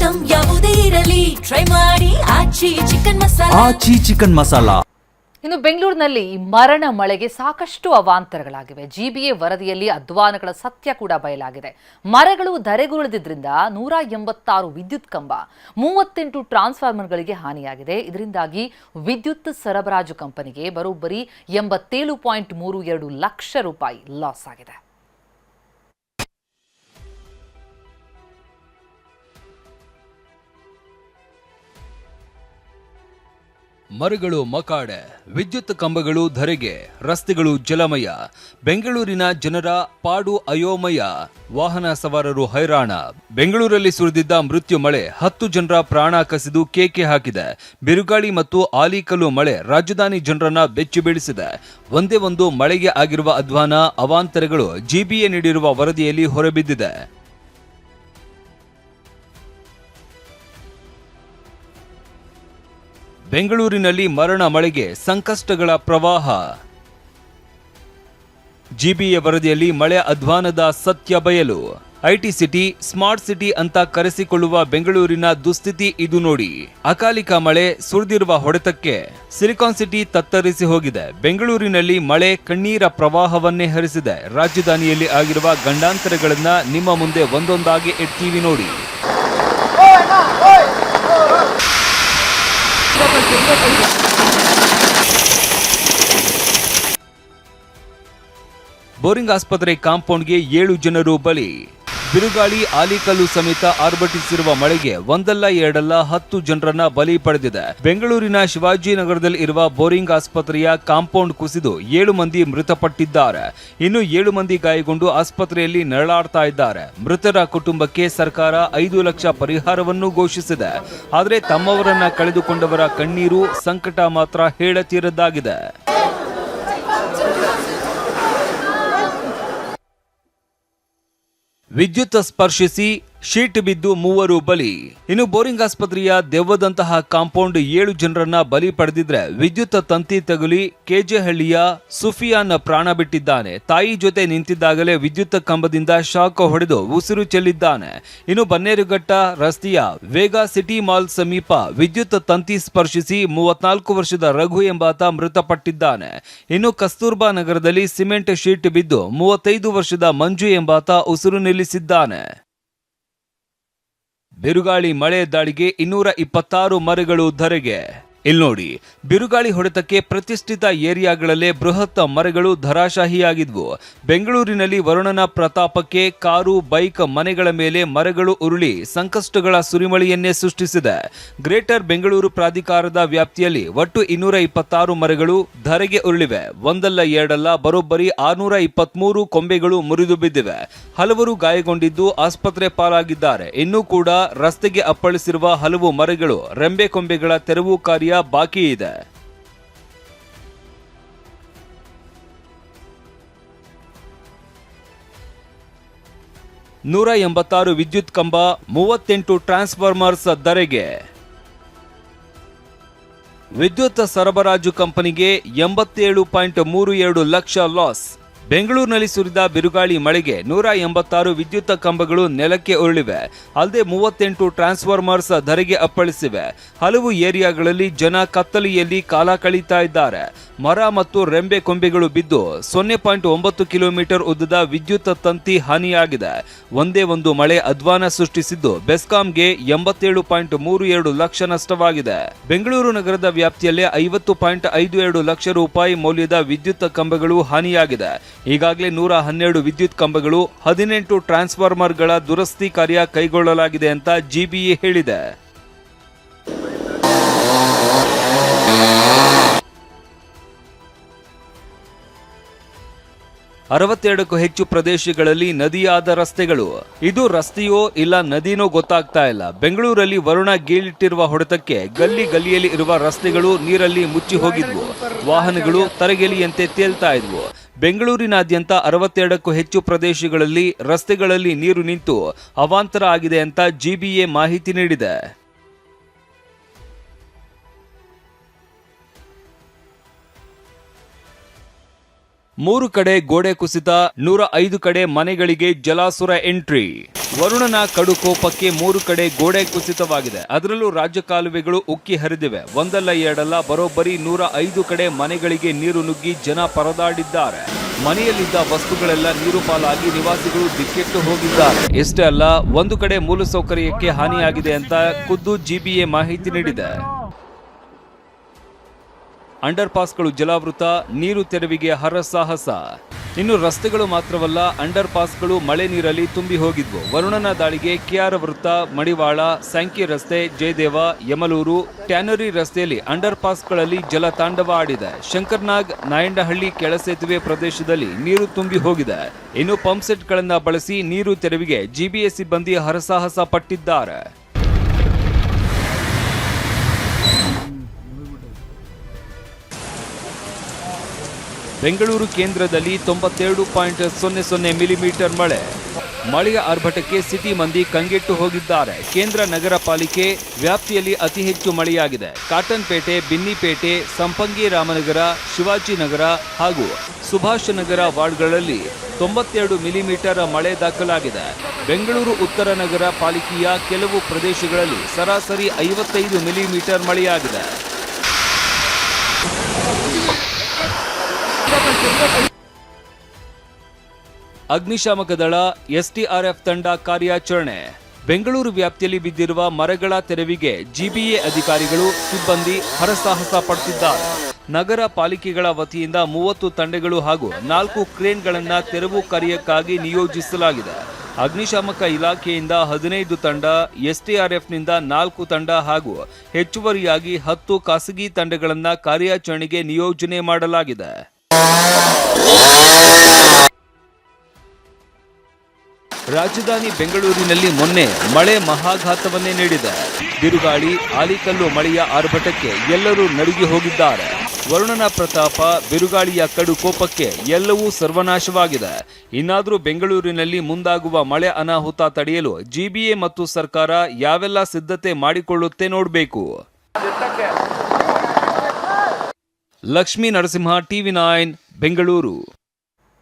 Item ಯಾವುದೇ ಇರಲಿ try ಮಾಡಿ ಆಚಿ ಚಿಕನ್ ಮಸಾಲಾ. ಇನ್ನು ಬೆಂಗಳೂರಿನಲ್ಲಿ ಮರಣ ಮಳೆಗೆ ಸಾಕಷ್ಟು ಅವಾಂತರಗಳಾಗಿವೆ. ಜಿಬಿಎ ವರದಿಯಲ್ಲಿ ಅಧ್ವಾನಗಳ ಸತ್ಯ ಕೂಡ ಬಯಲಾಗಿದೆ. ಮರಗಳು ಧರೆಗುರುಳಿದ್ರಿಂದ 186 ವಿದ್ಯುತ್ ಕಂಬ, 38 ಟ್ರಾನ್ಸ್ಫಾರ್ಮರ್ಗಳಿಗೆ ಹಾನಿಯಾಗಿದೆ. ಇದರಿಂದಾಗಿ ವಿದ್ಯುತ್ ಸರಬರಾಜು ಕಂಪನಿಗೆ ಬರೋಬ್ಬರಿ 87.32 ಲಕ್ಷ ರೂಪಾಯಿ ಲಾಸ್ ಆಗಿದೆ. ಮರಗಳು ಮಕಾಡೆ, ವಿದ್ಯುತ್ ಕಂಬಗಳು ಧರೆಗೆ, ರಸ್ತೆಗಳು ಜಲಮಯ. ಬೆಂಗಳೂರಿನ ಜನರ ಪಾಡು ಅಯೋಮಯ, ವಾಹನ ಸವಾರರು ಹೈರಾಣ. ಬೆಂಗಳೂರಲ್ಲಿ ಸುರಿದಿದ್ದ ಮೃತ್ಯು ಮಳೆ 10 ಜನರ ಪ್ರಾಣ ಕಸಿದು ಕೇಕೆ ಹಾಕಿದೆ. ಬಿರುಗಾಳಿ ಮತ್ತು ಆಲಿಕಲ್ಲು ಮಳೆ ರಾಜಧಾನಿ ಜನರನ್ನ ಬೆಚ್ಚಿ ಬೀಳಿಸಿದೆ. ಒಂದೇ ಒಂದು ಮಳೆಗೆ ಆಗಿರುವ ಅಧ್ವಾನ ಅವಾಂತರಗಳು ಜಿಬಿಎ ನೀಡಿರುವ ವರದಿಯಲ್ಲಿ ಹೊರಬಿದ್ದಿದೆ. ಬೆಂಗಳೂರಿನಲ್ಲಿ ಮರಣ ಮಳೆಗೆ ಸಂಕಷ್ಟಗಳ ಪ್ರವಾಹ. ಜಿಬಿಎ ವರದಿಯಲ್ಲಿ ಮಳೆ ಅಧ್ವಾನದ ಸತ್ಯ ಬಯಲು. ಐಟಿ ಸಿಟಿ, ಸ್ಮಾರ್ಟ್ ಸಿಟಿ ಅಂತ ಕರೆಸಿಕೊಳ್ಳುವ ಬೆಂಗಳೂರಿನ ದುಸ್ಥಿತಿ ಇದು ನೋಡಿ. ಅಕಾಲಿಕ ಮಳೆ ಸುರಿದಿರುವ ಹೊಡೆತಕ್ಕೆ ಸಿಲಿಕಾನ್ ಸಿಟಿ ತತ್ತರಿಸಿ ಹೋಗಿದೆ. ಬೆಂಗಳೂರಿನಲ್ಲಿ ಮಳೆ ಕಣ್ಣೀರ ಪ್ರವಾಹವನ್ನೇ ಹರಿಸಿದೆ. ರಾಜಧಾನಿಯಲ್ಲಿ ಆಗಿರುವ ಗಂಡಾಂತರಗಳನ್ನ ನಿಮ್ಮ ಮುಂದೆ ಒಂದೊಂದಾಗಿ ಇಡ್ತೀವಿ ನೋಡಿ. ಬೋರಿಂಗ್ ಆಸ್ಪತ್ರೆ ಕಾಂಪೌಂಡ್ಗೆ 7 ಜನರು ಬಲಿ. ಬಿರುಗಾಳಿ ಆಲಿಕಲ್ಲು ಸಮೇತ ಆರ್ಭಟಿಸಿರುವ ಮಳೆಗೆ ಒಂದಲ್ಲ ಎರಡಲ್ಲ 10 ಜನರನ್ನ ಬಲಿ ಪಡೆದಿದೆ. ಬೆಂಗಳೂರಿನ ಶಿವಾಜಿನಗರದಲ್ಲಿ ಇರುವ ಬೋರಿಂಗ್ ಆಸ್ಪತ್ರೆಯ ಕಾಂಪೌಂಡ್ ಕುಸಿದು 7 ಮಂದಿ ಮೃತಪಟ್ಟಿದ್ದಾರೆ. ಇನ್ನು 7 ಮಂದಿ ಗಾಯಗೊಂಡು ಆಸ್ಪತ್ರೆಯಲ್ಲಿ ನರಳಾಡ್ತಾ ಇದ್ದಾರೆ. ಮೃತರ ಕುಟುಂಬಕ್ಕೆ ಸರ್ಕಾರ 5 ಲಕ್ಷ ಪರಿಹಾರವನ್ನು ಘೋಷಿಸಿದೆ. ಆದರೆ ತಮ್ಮವರನ್ನ ಕಳೆದುಕೊಂಡವರ ಕಣ್ಣೀರು ಸಂಕಟ ಮಾತ್ರ ಹೇಳತೀರದ್ದಾಗಿದೆ. ವಿದ್ಯುತ್ ಸ್ಪರ್ಶಿಸಿ ಶೀಟ್ ಬಿದ್ದು 3 ಬಲಿ. ಇನ್ನು ಬೋರಿಂಗ್ ಆಸ್ಪತ್ರೆಯ ದೆವ್ವದಂತಹ ಕಾಂಪೌಂಡ್ 7 ಜನರನ್ನ ಬಲಿ ಪಡೆದಿದ್ರೆ, ವಿದ್ಯುತ್ ತಂತಿ ತಗುಲಿ ಕೆಜೆಹಳ್ಳಿಯ ಸುಫಿಯಾನ್ ಪ್ರಾಣ ಬಿಟ್ಟಿದ್ದಾನೆ. ತಾಯಿ ಜೊತೆ ನಿಂತಿದ್ದಾಗಲೇ ವಿದ್ಯುತ್ ಕಂಬದಿಂದ ಶಾಕ್ ಹೊಡೆದು ಉಸಿರು ಚೆಲ್ಲಿದ್ದಾನೆ. ಇನ್ನು ಬನ್ನೇರುಘಟ್ಟ ರಸ್ತೆಯ ವೇಗಾ ಸಿಟಿ ಮಾಲ್ ಸಮೀಪ ವಿದ್ಯುತ್ ತಂತಿ ಸ್ಪರ್ಶಿಸಿ 34 ವರ್ಷದ ರಘು ಎಂಬಾತ ಮೃತಪಟ್ಟಿದ್ದಾನೆ. ಇನ್ನು ಕಸ್ತೂರ್ಬಾ ನಗರದಲ್ಲಿ ಸಿಮೆಂಟ್ ಶೀಟ್ ಬಿದ್ದು 35 ವರ್ಷದ ಮಂಜು ಎಂಬಾತ ಉಸಿರು ನಿಲ್ಲಿಸಿದ್ದಾನೆ. ಬಿರುಗಾಳಿ ಮಳೆ ದಾಳಿಗೆ 226 ಮರಗಳು ಧರೆಗೆ. ಇಲ್ಲಿ ನೋಡಿ, ಬಿರುಗಾಳಿ ಹೊಡೆತಕ್ಕೆ ಪ್ರತಿಷ್ಠಿತ ಏರಿಯಾಗಳಲ್ಲೇ ಬೃಹತ್ ಮರಗಳು ಧರಾಶಾಹಿಯಾಗಿದ್ವು. ಬೆಂಗಳೂರಿನಲ್ಲಿ ವರುಣನ ಪ್ರತಾಪಕ್ಕೆ ಕಾರು, ಬೈಕ್, ಮನೆಗಳ ಮೇಲೆ ಮರಗಳು ಉರುಳಿ ಸಂಕಷ್ಟಗಳ ಸುರಿಮಳೆಯನ್ನೇ ಸೃಷ್ಟಿಸಿದೆ. ಗ್ರೇಟರ್ ಬೆಂಗಳೂರು ಪ್ರಾಧಿಕಾರದ ವ್ಯಾಪ್ತಿಯಲ್ಲಿ ಒಟ್ಟು 226 ಮರಗಳು ಧರೆಗೆ ಉರುಳಿವೆ. ಒಂದಲ್ಲ ಎರಡಲ್ಲ ಬರೋಬ್ಬರಿ 623 ಕೊಂಬೆಗಳು ಮುರಿದು ಬಿದ್ದಿವೆ. ಹಲವರು ಗಾಯಗೊಂಡಿದ್ದು ಆಸ್ಪತ್ರೆ ಪಾಲಾಗಿದ್ದಾರೆ. ಇನ್ನೂ ಕೂಡ ರಸ್ತೆಗೆ ಅಪ್ಪಳಿಸಿರುವ ಹಲವು ಮರಗಳು ರೆಂಬೆ ಕೊಂಬೆಗಳ ತೆರವು ಕಾರ್ಯ ಬಾಕಿ ಇದೆ. ನೂರ 86 ವಿದ್ಯುತ್ ಕಂಬ, 38 ಟ್ರಾನ್ಸ್ಫಾರ್ಮರ್ಸ್ ಧರೆಗೆ. ವಿದ್ಯುತ್ ಸರಬರಾಜು ಕಂಪನಿಗೆ 87.32 ಲಕ್ಷ ಲಾಸ್. ಬೆಂಗಳೂರಿನಲ್ಲಿ ಸುರಿದ ಬಿರುಗಾಳಿ ಮಳೆಗೆ 186 ವಿದ್ಯುತ್ ಕಂಬಗಳು ನೆಲಕ್ಕೆ ಉರುಳಿವೆ. ಅಲ್ಲದೆ 38 ಟ್ರಾನ್ಸ್ಫಾರ್ಮರ್ಸ್ ಧರೆಗೆ ಅಪ್ಪಳಿಸಿವೆ. ಹಲವು ಏರಿಯಾಗಳಲ್ಲಿ ಜನ ಕತ್ತಲೆಯಲ್ಲಿ ಕಾಲ ಕಳೀತಾ ಇದ್ದಾರೆ. ಮರ ಮತ್ತು ರೆಂಬೆ ಕೊಂಬೆಗಳು ಬಿದ್ದು 0.9 ಕಿಲೋಮೀಟರ್ ಉದ್ದದ ವಿದ್ಯುತ್ ತಂತಿ ಹಾನಿಯಾಗಿದೆ. ಒಂದೇ ಒಂದು ಮಳೆ ಅಧ್ವಾನ ಸೃಷ್ಟಿಸಿದ್ದು ಬೆಸ್ಕಾಂಗೆ 87.32 ಲಕ್ಷ ನಷ್ಟವಾಗಿದೆ. ಬೆಂಗಳೂರು ನಗರದ ವ್ಯಾಪ್ತಿಯಲ್ಲೇ 50.52 ಲಕ್ಷ ರೂಪಾಯಿ ಮೌಲ್ಯದ ವಿದ್ಯುತ್ ಕಂಬಗಳು ಹಾನಿಯಾಗಿದೆ. ಈಗಾಗಲೇ 112 ವಿದ್ಯುತ್ ಕಂಬಗಳು, 18 ಟ್ರಾನ್ಸ್ಫಾರ್ಮರ್ಗಳ ದುರಸ್ತಿ ಕಾರ್ಯ ಕೈಗೊಳ್ಳಲಾಗಿದೆ ಅಂತ ಜಿಬಿಎ ಹೇಳಿದೆ. ಕ್ಕೂ ಹೆಚ್ಚು ಪ್ರದೇಶಗಳಲ್ಲಿ ನದಿಯಾದ ರಸ್ತೆಗಳು. ಇದು ರಸ್ತೆಯೋ ಇಲ್ಲ ನದಿನೋ ಗೊತ್ತಾಗ್ತಾ ಇಲ್ಲ. ಬೆಂಗಳೂರಲ್ಲಿ ವರುಣ ಗೀಳಿಟ್ಟಿರುವ ಹೊಡೆತಕ್ಕೆ ಗಲ್ಲಿ ಗಲ್ಲಿಯಲ್ಲಿ ಇರುವ ರಸ್ತೆಗಳು ನೀರಲ್ಲಿ ಮುಚ್ಚಿ ಹೋಗಿದ್ವು. ವಾಹನಗಳು ತರಗೆಲಿಯಂತೆ ತೇಲ್ತಾ ಇದ್ವು. ಬೆಂಗಳೂರಿನಾದ್ಯಂತ 62ಕ್ಕೂ ಹೆಚ್ಚು ಪ್ರದೇಶಗಳಲ್ಲಿ ರಸ್ತೆಗಳಲ್ಲಿ ನೀರು ನಿಂತು ಅವಾಂತರ ಆಗಿದೆ ಅಂತ ಜಿಬಿಎ ಮಾಹಿತಿ ನೀಡಿದೆ. 3 ಕಡೆ ಗೋಡೆ ಕುಸಿತ, 105 ಕಡೆ ಮನೆಗಳಿಗೆ ಜಲಾಸುರ ಎಂಟ್ರಿ. ವರುಣನ ಕಡುಕೋಪಕ್ಕೆ 3 ಕಡೆ ಗೋಡೆ ಕುಸಿತವಾಗಿದೆ. ಅದರಲ್ಲೂ ರಾಜ್ಯ ಕಾಲುವೆಗಳು ಉಕ್ಕಿ ಹರಿದಿವೆ. ಒಂದಲ್ಲ ಎರಡಲ್ಲ ಬರೋಬ್ಬರಿ 105 ಕಡೆ ಮನೆಗಳಿಗೆ ನೀರು ನುಗ್ಗಿ ಜನ ಪರದಾಡಿದ್ದಾರೆ. ಮನೆಯಲ್ಲಿದ್ದ ವಸ್ತುಗಳೆಲ್ಲ ನೀರು ಪಾಲಾಗಿ ನಿವಾಸಿಗಳು ದಿಕ್ಕೆಟ್ಟು ಹೋಗಿದ್ದಾರೆ. ಇಷ್ಟೇ ಅಲ್ಲ, ಒಂದು ಕಡೆ ಮೂಲಸೌಕರ್ಯಕ್ಕೆ ಹಾನಿಯಾಗಿದೆ ಅಂತ ಖುದ್ದು ಜಿಬಿಎ ಮಾಹಿತಿ ನೀಡಿದೆ. ಅಂಡರ್ ಪಾಸ್ಗಳು ಜಲಾವೃತ, ನೀರು ತೆರವಿಗೆ ಹರಸಾಹಸ. ಇನ್ನು ರಸ್ತೆಗಳು ಮಾತ್ರವಲ್ಲ, ಅಂಡರ್ ಪಾಸ್ಗಳು ಮಳೆ ನೀರಲ್ಲಿ ತುಂಬಿ ಹೋಗಿದ್ವು. ವರುಣನ ದಾಳಿಗೆ ಕೆಆರ್ ವೃತ್ತ, ಮಡಿವಾಳ, ಸ್ಯಾಂಕಿ ರಸ್ತೆ, ಜಯದೇವ, ಯಮಲೂರು, ಟ್ಯಾನರಿ ರಸ್ತೆಯಲ್ಲಿ ಅಂಡರ್ ಪಾಸ್ಗಳಲ್ಲಿ ಜಲ ತಾಂಡವ ಆಡಿದೆ. ಶಂಕರ್ನಾಗ್, ನಾಯಂಡಹಳ್ಳಿ ಕೆಳಸೇತುವೆ ಪ್ರದೇಶದಲ್ಲಿ ನೀರು ತುಂಬಿ ಹೋಗಿದೆ. ಇನ್ನು ಪಂಪ್ ಸೆಟ್ಗಳನ್ನು ಬಳಸಿ ನೀರು ತೆರವಿಗೆ ಜಿಬಿಎ ಸಿಬ್ಬಂದಿ ಹರಸಾಹಸ ಪಟ್ಟಿದ್ದಾರೆ. ಬೆಂಗಳೂರು ಕೇಂದ್ರದಲ್ಲಿ 92.00 ಮಿಲಿಮೀಟರ್ ಮಳೆ. ಮಳೆಯ ಆರ್ಭಟಕ್ಕೆ ಸಿಟಿ ಮಂದಿ ಕಂಗೆಟ್ಟು ಹೋಗಿದ್ದಾರೆ. ಕೇಂದ್ರ ನಗರ ಪಾಲಿಕೆ ವ್ಯಾಪ್ತಿಯಲ್ಲಿ ಅತಿ ಹೆಚ್ಚು ಮಳೆಯಾಗಿದೆ. ಕಾಟನ್ ಪೇಟೆ, ಬಿನ್ನಿಪೇಟೆ, ಸಂಪಂಗಿ ರಾಮನಗರ, ಶಿವಾಜಿನಗರ ಹಾಗೂ ಸುಭಾಷ್ ನಗರ ವಾರ್ಡ್ಗಳಲ್ಲಿ 92 ಮಿಲಿಮೀಟರ್ ಮಳೆ ದಾಖಲಾಗಿದೆ. ಬೆಂಗಳೂರು ಉತ್ತರ ನಗರ ಪಾಲಿಕೆಯ ಕೆಲವು ಪ್ರದೇಶಗಳಲ್ಲಿ ಸರಾಸರಿ 55 ಮಿಲಿಮೀಟರ್ ಮಳೆಯಾಗಿದೆ. ಅಗ್ನಿಶಾಮಕ ದಳ, ಎಸ್ಡಿಆರ್ಎಫ್ ತಂಡ ಕಾರ್ಯಾಚರಣೆ. ಬೆಂಗಳೂರು ವ್ಯಾಪ್ತಿಯಲ್ಲಿ ಬಿದ್ದಿರುವ ಮರಗಳ ತೆರವಿಗೆ ಜಿಬಿಎ ಅಧಿಕಾರಿಗಳು, ಸಿಬ್ಬಂದಿ ಹರಸಾಹಸ ಪಡುತ್ತಿದ್ದಾರೆ. ನಗರ ಪಾಲಿಕೆಗಳ ವತಿಯಿಂದ 30 ತಂಡಗಳು ಹಾಗೂ 4 ಕ್ರೇನ್ಗಳನ್ನು ತೆರವು ಕಾರ್ಯಕ್ಕಾಗಿ ನಿಯೋಜಿಸಲಾಗಿದೆ. ಅಗ್ನಿಶಾಮಕ ಇಲಾಖೆಯಿಂದ 15 ತಂಡ, ಎಸ್ಡಿಆರ್ಎಫ್ನಿಂದ 4 ತಂಡ ಹಾಗೂ ಹೆಚ್ಚುವರಿಯಾಗಿ 10 ಖಾಸಗಿ ತಂಡಗಳನ್ನು ಕಾರ್ಯಾಚರಣೆಗೆ ನಿಯೋಜನೆ ಮಾಡಲಾಗಿದೆ. ರಾಜಧಾನಿ ಬೆಂಗಳೂರಿನಲ್ಲಿ ಮೊನ್ನೆ ಮಳೆ ಮಹಾಘಾತವನ್ನೇ ನೀಡಿದೆ. ಬಿರುಗಾಳಿ, ಆಲಿಕಲ್ಲು ಮಳೆಯ ಆರ್ಭಟಕ್ಕೆ ಎಲ್ಲರೂ ನಡುಗಿ ಹೋಗಿದ್ದಾರೆ. ವರುಣನ ಪ್ರತಾಪ, ಬಿರುಗಾಳಿಯ ಕಡು ಕೋಪಕ್ಕೆ ಎಲ್ಲವೂ ಸರ್ವನಾಶವಾಗಿದೆ. ಇನ್ನಾದರೂ ಬೆಂಗಳೂರಿನಲ್ಲಿ ಮುಂದಾಗುವ ಮಳೆ ಅನಾಹುತ ತಡೆಯಲು ಜಿಬಿಎ ಮತ್ತು ಸರ್ಕಾರ ಯಾವೆಲ್ಲ ಸಿದ್ಧತೆ ಮಾಡಿಕೊಳ್ಳುತ್ತೆ ನೋಡಬೇಕು. ಲಕ್ಷ್ಮೀ ನರಸಿಂಹ, ಟಿವಿ9, ಬೆಂಗಳೂರು.